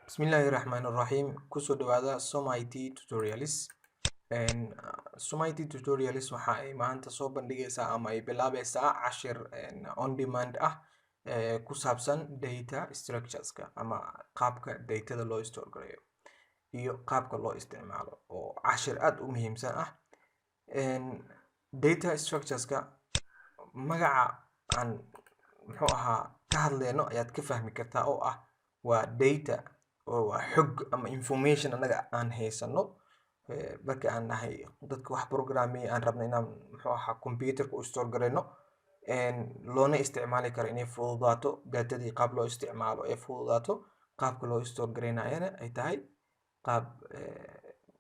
Bismillahirrahmanirrahim. Kusoo dhawaada Soma IT Tutorials. Soma IT Tutorials waxa ay maanta soo bandhigaysaa ama ay bilaabaysaa cashir on demand ah ku saabsan data structureska ama qaabka datada loo store gareeyo iyo qaabka loo isticmaalo oo cashir aad u muhiimsan ah. Data structureska magaca aan ka hadlayno ayaad ka fahmi kartaa oo ah waa data oo xog ama information anaga aan haysano marka aan nahay dadka wax programming aan rabno inaan computer ku store gareyno loona isticmaali karo inay fududaato datadii qaab loo isticmaalo ee fududaato qaabka loo store gareynayana ay tahay qaab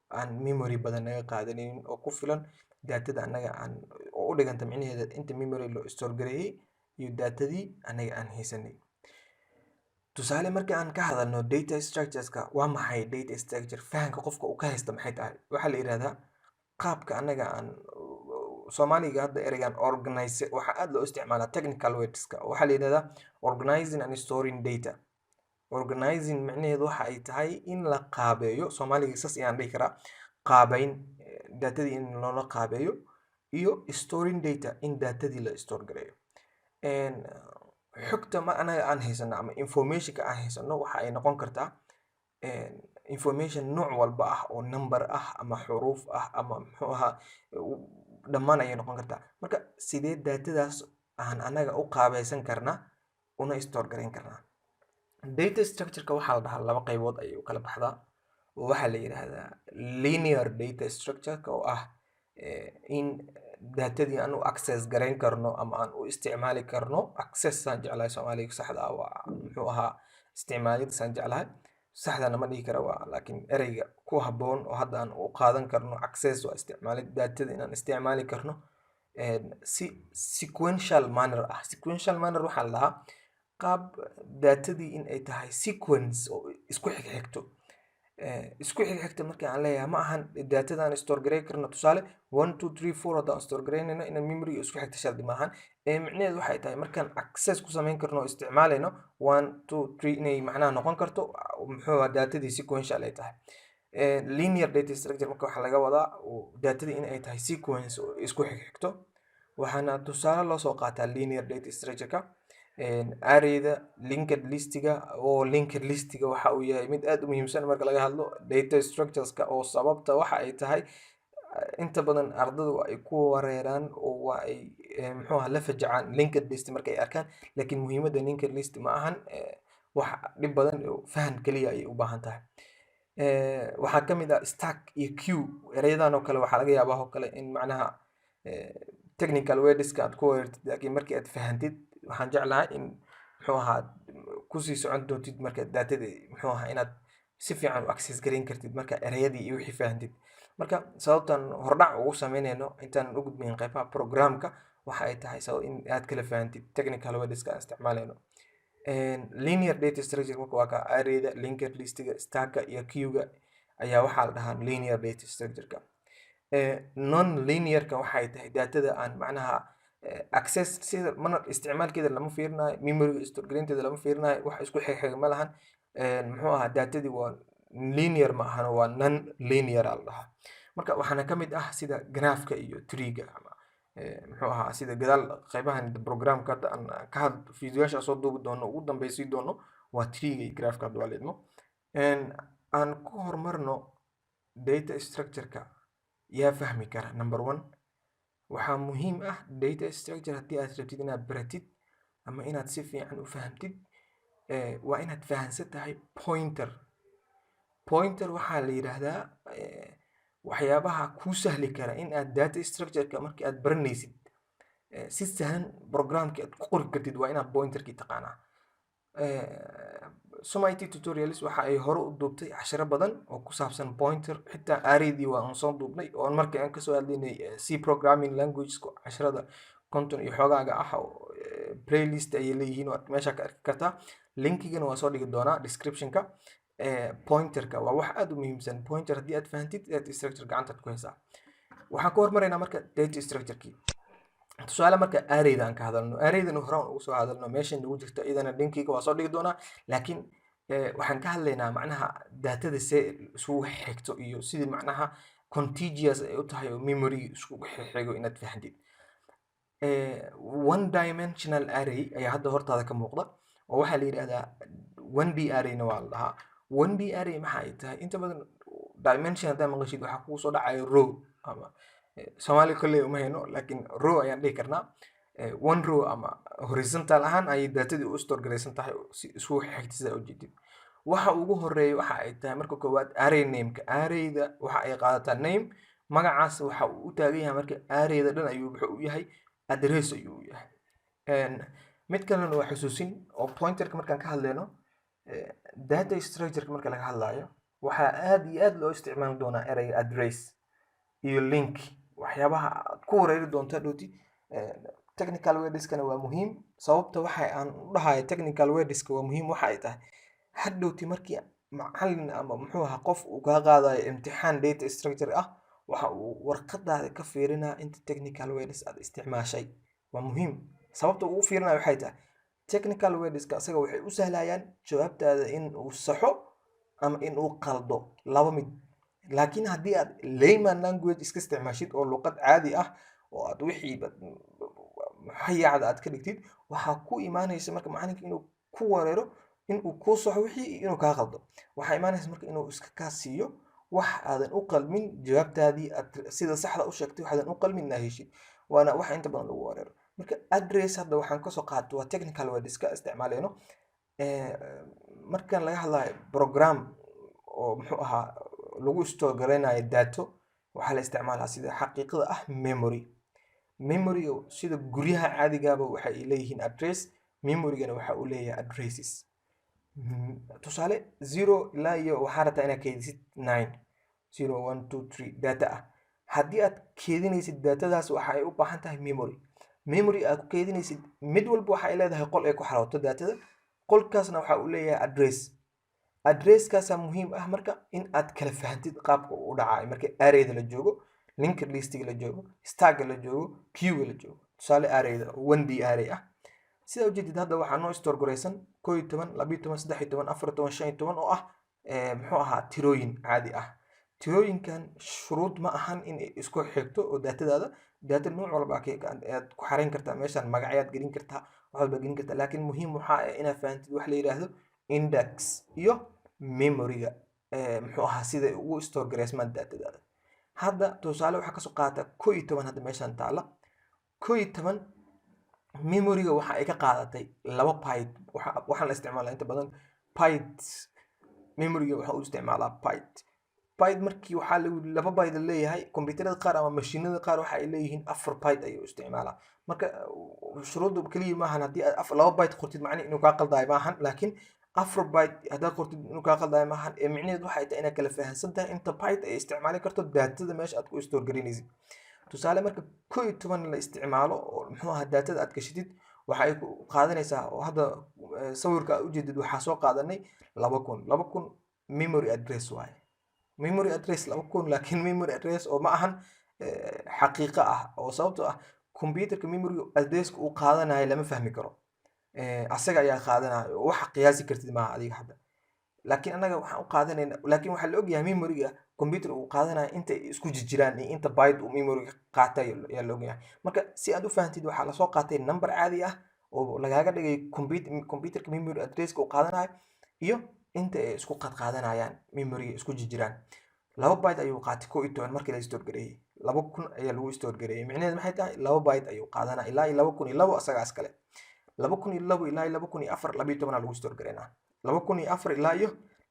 aan memory badan naga qaadanin oo ku filan datada anaga aan u dhiganta micnaheeda inta memory loo store gareeyay iyo datadii anaga aan haysanay. tusaale marka aan ka hadalno data structureska waa maxay data structure fahanka qofka uu ka haysto maxay tahay waxa la yiraahdaa qaabka anaga aan Soomaaliga hadda ereygan organize waxa aad loo isticmaalaa technical wordska waxa la yiraahdaa organizing and storing data. Organizing macnaheedu waxa ay tahay in la qaabeeyo Soomaaliga saas ayaan dhihi karaa qaabayn datadii in loo qaabeeyo iyo storing data in datadii la store gareeyo. xogta ma anaga aan haysano ama informationka aan haysano waxa ay noqon kartaa information nooc walba ah oo number ah ama xuruuf ah ama dhammaan ay noqon kartaa. Marka sidee datadaas aan anaga u qaabaysan karnaa una store gareyn karnaa. Data structureka waxa la dhahaa laba qaybood ayay u kala baxdaa. Waxa la yiraahdaa linear data structure oo ah in datadii aan u access gareyn karno ama aan u isticmaali karno access aan jeclahay Soomaaliga saxda ah waa isticmaalid aan jeclahay saxdana ma dhihi kara waa laakiin ereyga ku haboon oo hadda aan u qaadan karno access waa isticmaalid datada inaan isticmaali karno sequential manner ah. Sequential manner waxa la dhahaa qaab datadii in ay tahay sequence oo isku xigxigto isku xigxigta marka aan leeyahay ma ahan datada aan store gareyn karno tusaale 1 2 3 4 hadaan store gareynayno in memory isku xigta shardi ma ahan micnaheedu waxay tahay markaan access ku sameyn karno isticmaalayno 1 2 3 inay macnaha noqon karto datadii sequential ay tahay. Linear data structure marka waxa laga wadaa datadii in ay tahay sequence oo isku xigxigto waxaana tusaale loo soo qaataa linear data structureka arrayda linked listiga oo linked listiga waxa uu yahay mid aad u muhiimsan marka laga hadlo data structureska oo sababta waxa ay tahay inta badan ardaydu ay ku wareeraan oo ay la fajacaan linked list markay arkaan laakiin muhiimadda linked list ma ahan wax dhib badan fahan kaliya ay u baahan tahay. waxa kamid ah stack iyo queue erayadan oo kale waxa laga yaabaa oo kale in macnaha technical wordska aad ku weerartid laakiin markii aad fahantid waxaan jeclahay in ku sii socon doontid marka datada inaad si fiican u access gareyn kartid marka erayadii iyo wixii fahantid. Marka sababtan hordhac ugu sameynayno intaan u gudbin qaybaha programka waxa ay tahay sabab in aad kala fahantid technical wordska aan isticmaalayno. Linear data structure marka waa ka arrayda linked listiga stacka iyo queuega ayaa waxa la dhahaa linear data structureka. Non linearka waxay tahay datada aan macnaha access sida mana isticmaalkeeda lama fiirinayo memory store gareynteeda lama fiirinayo wax isku xigxig ma lahan datadii waa linear ma ahan waa non linear la dhahaa. Marka waxaana kamid ah sida graphka iyo treega ama sida gadaal qaybahan programka hadda aan ka hadlo fiidiyoyaasha soo duubi doono ugu dambeysii doono waa treega iyo graphka hadda waa leedmo aan ku hormarno data structureka yaa fahmi kara. Number 1 waxaa muhiim ah data structure haddii aad rabtid inaad baratid ama inaad si fiican u fahamtid waa inaad fahansan tahay pointer. Pointer waxaa la yiraahdaa waxyaabaha kuu sahli kara in aad data structureka markii aad baranaysid si sahlan programka aad ku qori kartid waa inaad pointerkii taqaanaa. Soma IT Tutorials waxa ay hore u duubtay casharo badan oo ku saabsan pointer xitaa arraydii waan soo duubnay oo markii aan ka soo hadlaynay C programming languages casharada content iyo xogaaga ah playlist ay leeyihiin oo meesha ka arki kartaa linkigana waa soo dhigi doonaa descriptionka. Pointerka waa wax aad u muhiimsan pointer haddii aad fahantid data structure gacanta ku haysaa. waxaan ka hormaraynaa marka data structure-kii. tusaale marka arrayda aan ka hadalno, arraydana horaan ugu soo hadalno meeshan nagu jirta iyadana linkiga waa soo dhigi doonaa, laakiin waxaan ka hadlaynaa macnaha datada see isugu xigto iyo sidii macnaha contiguous ay u tahay oo memory iskugu xigo inaad fahamtid. one dimensional array ayaa hadda hortaada ka muuqda oo waxaa la yidhahdaa 1D arrayna waa la dhahaa. 1D array maxaa ay tahay? inta badan dimension haddaa maqashid waxaa kugu soo dhacayo row ama Soomaali kolley uma hayno laakiin row ayaan dhihi karnaa. one row ama horizontal ahaan ayay datadii u store garaysan tahay si isugu xigta sida ujeedid. waxa ugu horeeya waxa ay tahay marka koowaad array name-ka. arrayda waxa ay qaadataa name, magacaas waxa uu u taagan yahay marka arrayda dhan ayuu wuxuu u yahay address ayuu u yahay. mid kalena waa xusuusin oo pointerka markaan ka hadlayno data structure-ka marka laga hadlayo waxaa aad iyo aad loo isticmaali doonaa erayga address iyo link, waxyaabaha aad ku wareeri doonta dhowti. technical words-kana waa muhiim. sababta waxa aan u dhahayo technical words-ka waa muhiim waxa ay tahay hadhowti markii macallin ama muxuu ahaa qof uu kaa qaadayo imtixaan data structure ah waxa uu warqadaada ka fiirinaa inta technical words aad isticmaashay. waa muhiim. sababta uu fiirinayo waxay tahay technical words-ka asaga waxay u sahlayaan jawaabtaada in uu saxo ama in uu qaldo, laba mid. laakiin haddii aad layman language iska isticmaashid oo luqad caadi ah oo aad wixii hayacda aad ka dhigtid waxaa ku imaanaysa marka macallinka inuu ku wareero, inuu kuu saxo wixii iyo inuu kaa qaldo. waxaa imaanaysa marka inuu iska kaa siiyo wax aadan u qalmin, jawaabtaadii aad sida saxda u sheegtay waxaadan u qalmin inaa heshid. waana waxa inta badan lagu wareero. marka address hadda waxaan kasoo qaato waa technical word iska isticmaaleyno. markaan laga hadlayo program oo muxuu ahaa lagu store garaynayo dato waxaa la isticmaalaa sida xaqiiqada ah memory. memory sida guryaha caadigaaba waxa ay leeyihiin address, memorygana waxa uu leeyahay addresses. tusaale 0 ilaa iyo waxaa rabtaa inaad keydisid 9 0 1 2 3 data ah. haddii aad keedinaysid datadaas waxa ay u baahan tahay memory. memory aad ku keedinaysid mid walba waxa ay leedahay qol ay ku xarooto datada, qolkaasna waxa uu leeyahay address. addresskaasa muhiim ah marka in aad kala fahantid qaabka uu u dhacayo marka arrayda la joogo, linked listiga la joogo, stagga la joogo, queuega la joogo. tusaale arrayda 1D array ah sida ujeedid hadda waxaa noo store garaysan 11 12 13 14 15 oo ah muxuu ahaa tirooyin caadi ah. tirooyinkan shuruud ma ahan in ay isku xigto oo datadaada data nooc walba aad ku xarayn kartaa meeshan, magacyaad gelin kartaa, wax walba gelin kartaa, laakiin muhiim waxa ah inaad fahantid wax la yiraahdo index iyo memoryga muxuu ahaa sida ugu store garaysmaan datadaada. hadda tusaale waxaa kasoo qaata 11 hadda meeshan taala 11 memoryga waxa ay ka qaadatay 2 byte. waxaan la isticmaalaa inta badan byte. memoryga waxa uu isticmaalaa byte. byte markii waxaa lagu 2 byte leeyahay, kombiyuutarada qaar ama mashiinada qaar waxa ay leeyihiin 4 byte ayuu isticmaalaa. marka shuruudu kaliya maahan haddii aad 2 byte qortid macni inuu kaa qaldayo maahan, laakiin 4 byte haddaad qortid inuu kaa qaldayo maahan. micnaheedu waxay tahay inaad kala fahansan tahay inta byte ay isticmaali karto datada meesha aad ku store garinaysid. tusaale marka 11 la isticmaalo oo muxuu ahaa datada aad gashitid waxa ay qaadanaysaa oo hadda sawirka aad ujeedid waxaa soo qaadanay 2000 memory address waaye. memory address 2000 laakiin memory address oo ma ahan xaqiiqo ah, oo sababtoo ah computerka memory address uu qaadanayo lama fahmi karo. asaga ayaa qaadanayo waxa qiyaasi kartid maaha adiga hadda. laakiin anaga waxaan u qaadanayna, laakiin waxaa la ogyahay memoryga computer uu qaadanayo inta isku jiraan iyo inta byte uu memoryga qaatay ayaa la ogyahay. marka si aad u fahantid waxaa la soo qaatay number caadi ah oo lagaaga dhigay computerka memory addresska uu qaadanayo iyo inta ay isku qaadanayaan memoryga isku jiraan. 2 byte ayuu qaatay 11 markii la store gareeyay. 2000 ayaa lagu store gareeyay. micnaheedu maxay tahay 2 byte ayuu qaadanaa ilaa 2002 asagaas kale. 2002 ilaa 2004 12 lagu store gareynaa. 2004 ilaa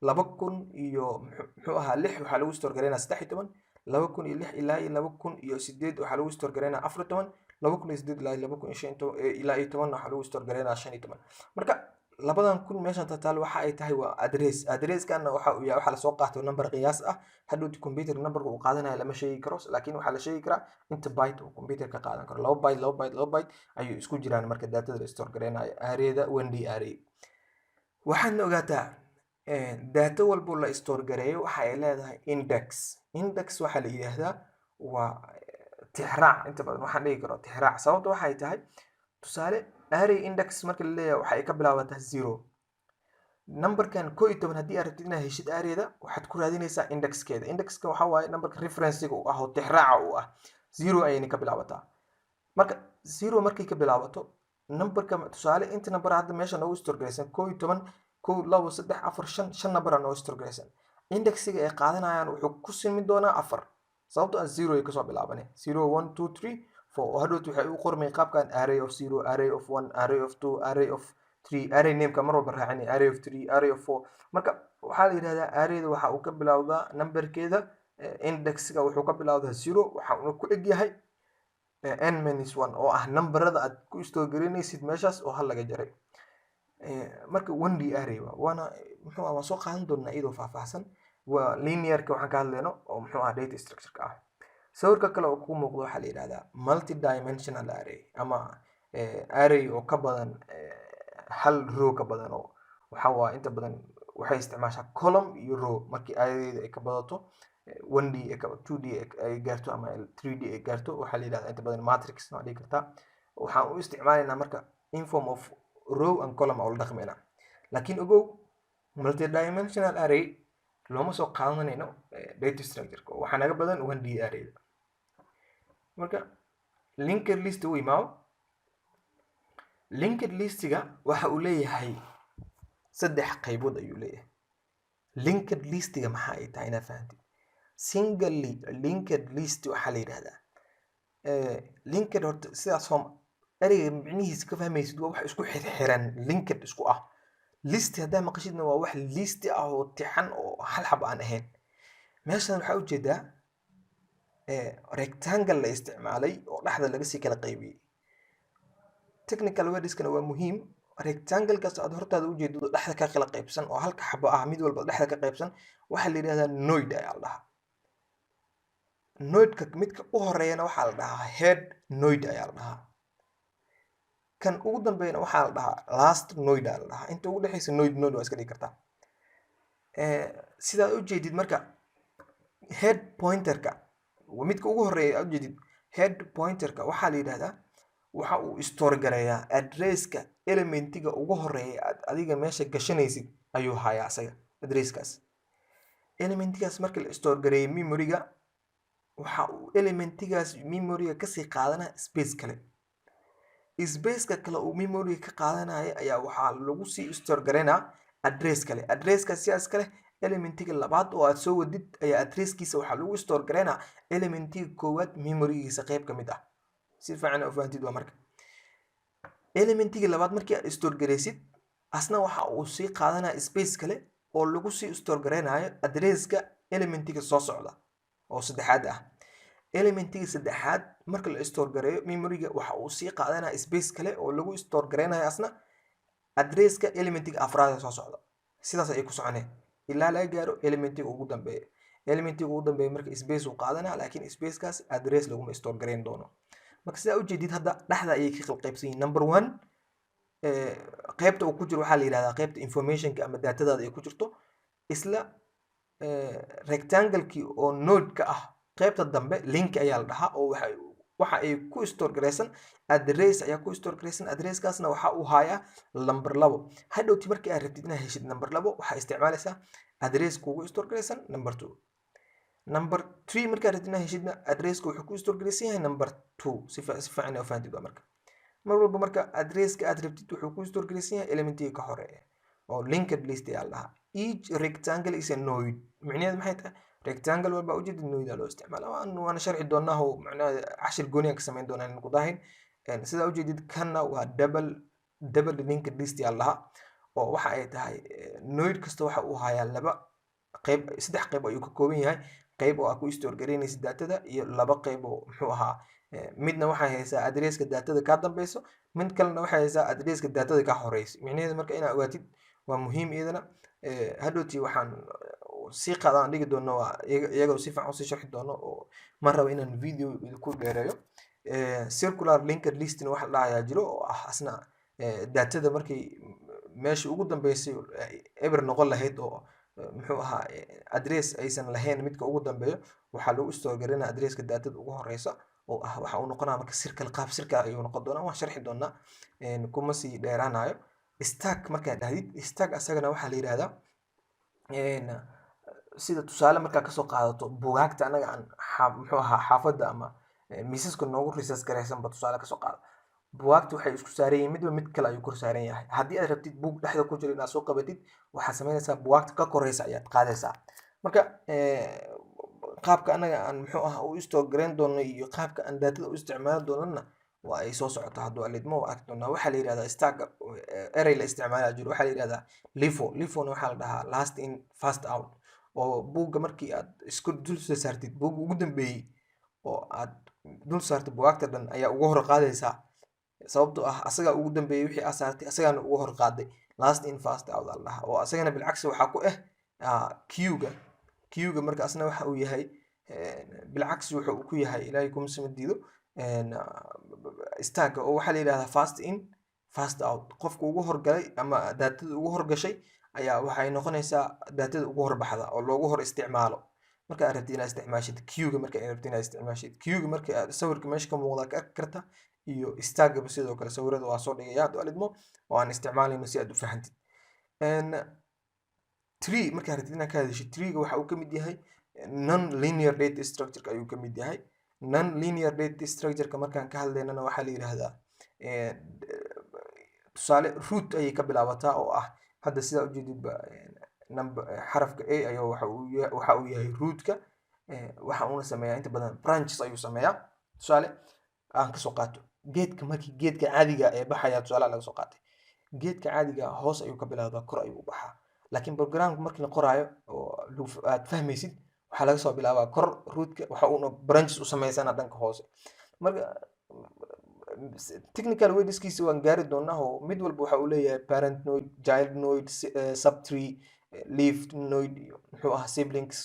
2000 muxuu ahaa 6 waxaa lagu store gareynaa 13. 2006 ilaa 2008 waxaa lagu store gareynaa 14. 2008 ilaa 2015 ilaa 10 waxaa lagu store gareynaa 15. marka labadan kun meeshan tatal waxa ay tahay waa address. address-kana waxa uu yahay waxa la soo qaato number qiyaas ah. hadhowti computer numberka uu qaadanayo lama sheegi karo, laakiin waxa la sheegi karaa inta byte uu computer ka qaadan karo. 2 byte 2 byte 2 byte ayuu isku jiraan marka datada la store gareynayo arrayda 1D array. waxaad ogaataa data walbo la store gareeyo waxa ay leedahay index. index waxa la yiraahdaa waa tixraac inta badan waxaan dhigi karo tixraac sababta waxay tahay tusaale array index marka la leeyahay waxay ka bilaabataa 0 numberkan 11 haddii aad rabtid inaad heshid arrayda waxaad ku raadinaysaa indexkeeda indexka waxa waaye numberka referencega u ah oo tixraaca u ah 0 ayayna ka bilaabataa marka 0 markay ka bilaabato numberka tusaale inta number hadda meesha noogu storgaraysan 11 1 2 3 4 5 number noogu storgaraysan indexiga ay qaadanayaan wuxuu ku simi doonaa 4 sababtoo ah 0 ay kasoo bilaabanay 0 1 2 3 4 hadhow waxay u qormay qaabkan array of 0 array of 1 array of 2 array of 3 array name-ka mar walba raacin array of 3 array of 4 marka waxaa la yiraahdaa arrayda waxa uu ka bilowdaa numberkeeda indexga wuxuu ka bilowdaa 0 waxa uu ku eg yahay n-1 oo ah numberada aad ku istoogarinaysid meeshaas oo hal laga jaray marka 1D array waana muxuu ah soo qaadan doonaa iyadoo faahfaahsan waa linearka waxaan ka hadlayno oo muxuu ah data structure-ka ah sawirka kale oo ku muuqdo waxaa la yiraahdaa multi-dimensional array ama array oo ka badan hal row ka badan oo waxa waa inta badan waxay isticmaashaa column iyo row markii arrayda ay ka badato 1D 2D ay gaarto ama 3D ay gaarto waxaa la yiraahdaa inta badan matrix ma dhigi kartaa waxaan u isticmaalaynaa marka in form of row and column oo la dhaqmayna laakiin ogow multi-dimensional array looma soo qaadanayno data structure-ka waxaa naga badan 1D array marka linked list u imaado linked listiga waxa uu leeyahay saddex qaybood ayuu leeyahay linked listiga maxaa ay tahay inaad fahantid singly linked list waxaa la yiraahdaa linked horta sidaas oo ereyga micnihiisa ka fahmaysid waa wax isku xiran linked isku ah list haddaa maqashidna waa wax list ah oo tixan oo hal xab aan ahayn meeshan waxaa ujeedaa rectangle la isticmaalay oo dhexda laga sii kala qaybiyey technical wordskana waa muhiim rectangle kaas aad hortaada ujeedo dhexda ka kala qaybsan oo halka xabo ah mid walba dhexda ka qaybsan waxaa la yiraahdaa node ayaa la dhahaa node-ka midka u horeeyana waxaa la dhahaa head node ayaa la dhahaa kan ugu dambeeyana waxaa la dhahaa last node ayaa la dhahaa inta ugu dhaxaysa node waa iska dhigi kartaa sidaad ujeedid marka head pointerka midka ugu horeeya aad ujeedid head pointerka waxaa la yiraahdaa waxa uu store gareeyaa addresska elementiga ugu horeeya aad adiga meesha gashanaysid ayuu hayaa asaga addresskaas elementigaas marka la store gareeyo memoryga waxa uu elementigaas memoryga kasii qaadanaa space kale spaceka kale uu memoryga ka qaadanayo ayaa waxaa lagu sii store gareynaa address kale addresskaas sidaas kale elementiga labaad oo aad soo wadid ayaa addresskiisa waxaa lagu store gareynaa elementiga koowaad memorygiisa qayb ka mid ah si fiican u fahamtid waa marka elementiga labaad markii aad store gareysid asna waxa uu sii qaadanaa space kale oo lagu sii store gareynayo addresska elementiga soo socda oo saddexaad ah elementiga saddexaad marka la store gareeyo memoryga waxa uu sii qaadanaa space kale oo lagu store gareynayo asna addresska elementiga afraad soo socda sidaas ay ku soconeen ilaa laga gaaro elementiga ugu dambeeya elementiga ugu dambeeya marka space uu qaadanaa laakiin spacekaas address laguma store gareyn doono marka sidaa ujeedid hadda dhexda ayay ka qaybsan yihiin number 1 qaybta uu ku jiro waxaa la yiraahdaa qaybta informationka ama datadaada ay ku jirto isla rectangle-kii oo node-ka ah qaybta dambe link ayaa la dhahaa oo waxa ay ku store gareysan address ayaa ku store gareysan addresskaasna waxa uu hayaa number 2 hadhowti markii aad rabtid inaad heshid number 2 waxaa isticmaalaysaa address kuugu store gareysan number 2 number 3 markaa rabtid inaad heshidna addresska wuxuu ku store gareysan yahay number 2 si fiican u fahamtid waa marka mar walba marka addresska aad rabtid wuxuu ku store gareysan yahay elementiga ka horeeya oo linked list ayaa la dhahaa each rectangle is a node macnaheedu maxay tahay rectangle walba ujeedid node loo isticmaalo waana sharci doonaa oo macnaheedu cashir gooni ka sameyn doonaa in ku dahin sida ujeedid kana waa double linked list ayaa la dhahaa oo waxa ay tahay node kasta waxa uu hayaa laba qayb saddex qayb ayuu ka kooban yahay qayb oo ku store gareynaysa datada iyo laba qayb oo muxuu ahaa midna waxay haysaa addresska datada ka dambayso mid kalena waxay haysaa addresska datada ka horeysa macnaheedu marka inaad ogaatid waa muhiim iyadana hadhowti waxaan si qaadaan dhigi doono iyagoo si fiican u sii sharxi doono oo ma rabo inaan video ku dheereeyo circular linked list waxa la dhahayaa jiro oo ah asna datada markii meesha ugu dambeysay eber noqon lahayd oo muxuu ahaa address aysan lahayn midka ugu dambeeyo waxaa lagu store gareynaa addresska datada ugu horeysa oo ah waxa uu noqonaa marka circle qaab circle ayuu noqon doonaa waan sharxi doonaa kuma sii dheeraanayo stack markaad dhahdid stack asagana waxaa la yidhahdaa sida tusaale markaa kasoo qaadato bugaagta anaga aan muxuu ahaa xaafadda ama miisaska noogu research garaysanba tusaale kasoo qaado bugaagta waxay isku saaran yihiin midba mid kale ayuu kor saaran yahay haddii aad rabtid buug dhexda ku jira inaad soo qabatid waxaad samaynaysaa bugaagta ka koreysa ayaad qaadaysaa marka qaabka anaga aan muxuu ahaa u istogarayn doono iyo qaabka aan daatada u isticmaali doonana waa ay soo socoto hadduu alidmo arki doonaa waxaa la yidhahdaa stack erey la isticmaalaa jiro waxaa la yidhahdaa lifona waxaa la dhahaa last in fast out oo buugga markii aad isku dul saartid buugga ugu dambeeyey oo aad dul saartid bugaagta dhan ayaa ugu hor qaadaysaa sababtoo ah asagaa ugu dambeeyey wixii aad saartay asagaana ugu hor qaaday last in fast out la dhahaa oo asagana bilcagsi waxaa ku queuga marka asna waxa uu yahay bilcagsi wuxuu ku yahay ilaahay kuma sima diido stagga oo waxaa la yidhahdaa fast in fast out qofka ugu horgalay ama daatada ugu horgashay ayaa waxay noqonaysaa daatada ugu horbaxda oo loogu hor isticmaalo marka aad rabtid inaad isticmaashid queuga marka aad rabtid inaad isticmaashid queuga marka aad sawirka meesha ka muuqda ka arki karta iyo staggaba sidoo kale sawirada waa soo dhigaya hadduu alidmo oo aan isticmaalayno si aad u fahantid tree marka aad rabtid inaad ka hadashid treega waxa uu ka mid yahay non linear data structure ayuu ka mid yahay non linear data structure markaan ka hadlaynana waxaa la yidhaahdaa tusaale root ayay ka bilaabataa oo ah hadda sidaa ujeedidba xarafka a ayaa waxa uu yahay rootka waxa uuna sameeyaa inta badan branches ayuu sameeyaa tusaale aan kasoo qaato geedka markii geedka caadiga ee baxaya tusaale laga soo qaatay geedka caadiga hoos ayuu ka bilaabaa kor ayuu u baxaa laakiin programka markii la qoraayo oo aad fahmaysid waxaa laga soo bilaabaa kor rootka waxa uuna branches u sameysana dhanka hoose marka technical wordskiisa waan gaari doonaa oo mid walba waxa uu leeyahay parent node child node subtree leaf node muxuu ahaa siblings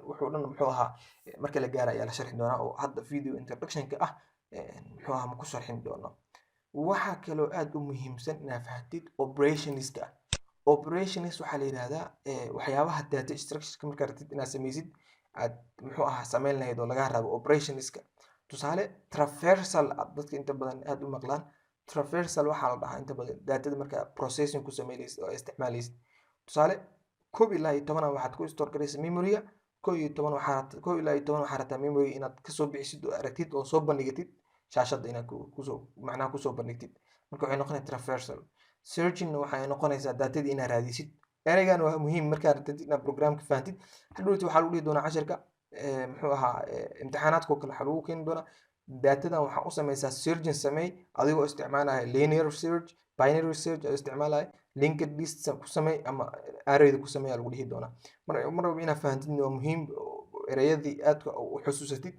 wuxuu dhan muxuu ahaa marka la gaara ayaa la sharxi doonaa oo hadda video introductionka ah muxuu ahaa ma ku sharxin doono waxaa kaloo aad u muhiimsan inaad fahantid operationska operationist waxaa la yidhahdaa waxyaabaha data structureka markaa rabtid inaad samaysid aad muxuu ahaa samayn lahayd oo laga rabo operationska tusaale traversal dadka inta badan aad u maqlaan traversal waxaa la dhahaa inta badan daatada markaa processing ku sameynaysid oo isticmaalaysid tusaale 11 waxaad ku store garaysaa memory-ga 11 waxaa rabtaa memory inaad kasoo bixisid oo aragtid oo soo bandhigatid shaashadda inaad kusoo bandhigtid marka waxay noqonaysaa traversal searching waxay noqonaysaa daatadii inaad raadisid ereygan waa muhiim markaad rabtid inaad programka fahantid hadhowti waxaa lagu dhihi doonaa casharka muxuu ahaa imtixaanaadkoo kale waxaa lagu keeni doonaa daatadan waxaa u samaysaa searching sameey adigoo isticmaalaya linear search binary search oo isticmaalaya linked list ku sameey ama arrayda ku sameey lagu dhihi doonaa mar walba inaad fahantid waa muhiim ereyadii aad u xusuusatid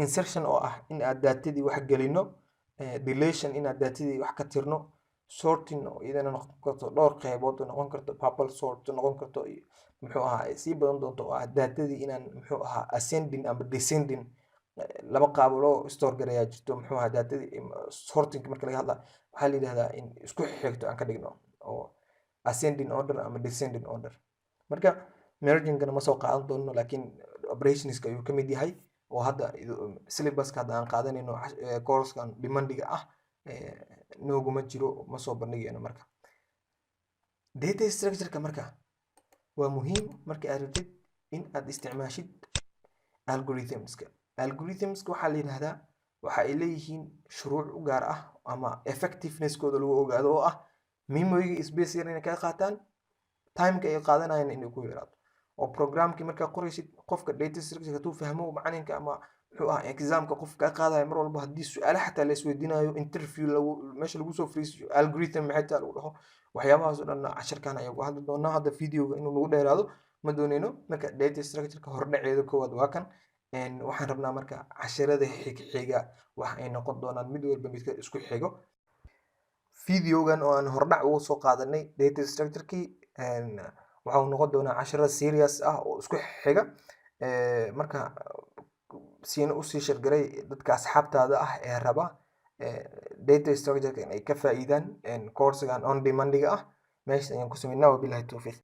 insertion oo ah in aad daatadii wax gelino deletion in aad daatadii wax ka tirno sorting oo iyadana noqon karto dhowr qaybood noqon karto purple sort noqon karto muxuu ahaa sii badan doonto oo ah daatadii inaan muxuu ahaa ascending ama descending laba qaab loo store garayaa jirto muxuu ahaa daatadii sorting marka laga hadla waxaa la yidhahdaa in isku xigto aan ka dhigno oo ascending order ama descending order marka mergingana ma soo qaadan doono laakiin operationska ayuu ka mid yahay oo hadda syllabuska hadda aan qaadanayno coursekan demandiga ah nooguma jiro ma soo bandhigayno marka data structureka marka waa muhiim marka aad rabtid in aad isticmaashid algorithmska waxaa la yidhahdaa waxa ay leeyihiin shuruuc u gaar ah ama effectiveness-kooda lagu ogaado oo ah memory-ga space yar inay kaga qaataan timeka ay qaadanayaan inay ku yaraato oo programkii markaa qoraysid qofka data structure hadduu fahmo macalinka ama muxuu ahaa examka qofka ka qaadaya mar walba haddii su-aale xataa la isweydiinayo interview meesha lagu soo fariisiyo algorithm maxay taa lagu dhaho waxyaabahaas oo dhan casharkan ayaan ku hadli doonaa hadda videoga inuu nagu dheeraado ma dooneyno marka data structureka hordhaceeda koowaad waa kan waxaan rabnaa marka casharada xiga waxa ay noqon doonaan mid walba midka isku xigo videogan oo aan hordhac ugu soo qaadanay data structurekii waxa uu noqon doonaa casharada serious ah oo isku xiga marka siina usii shargaray dadka asxaabtaada ah ee raba data structureka in ay ka faa'iidaan coursegan on demandiga ah meesha ayaan ku sameynaa wabillahi tawfiiq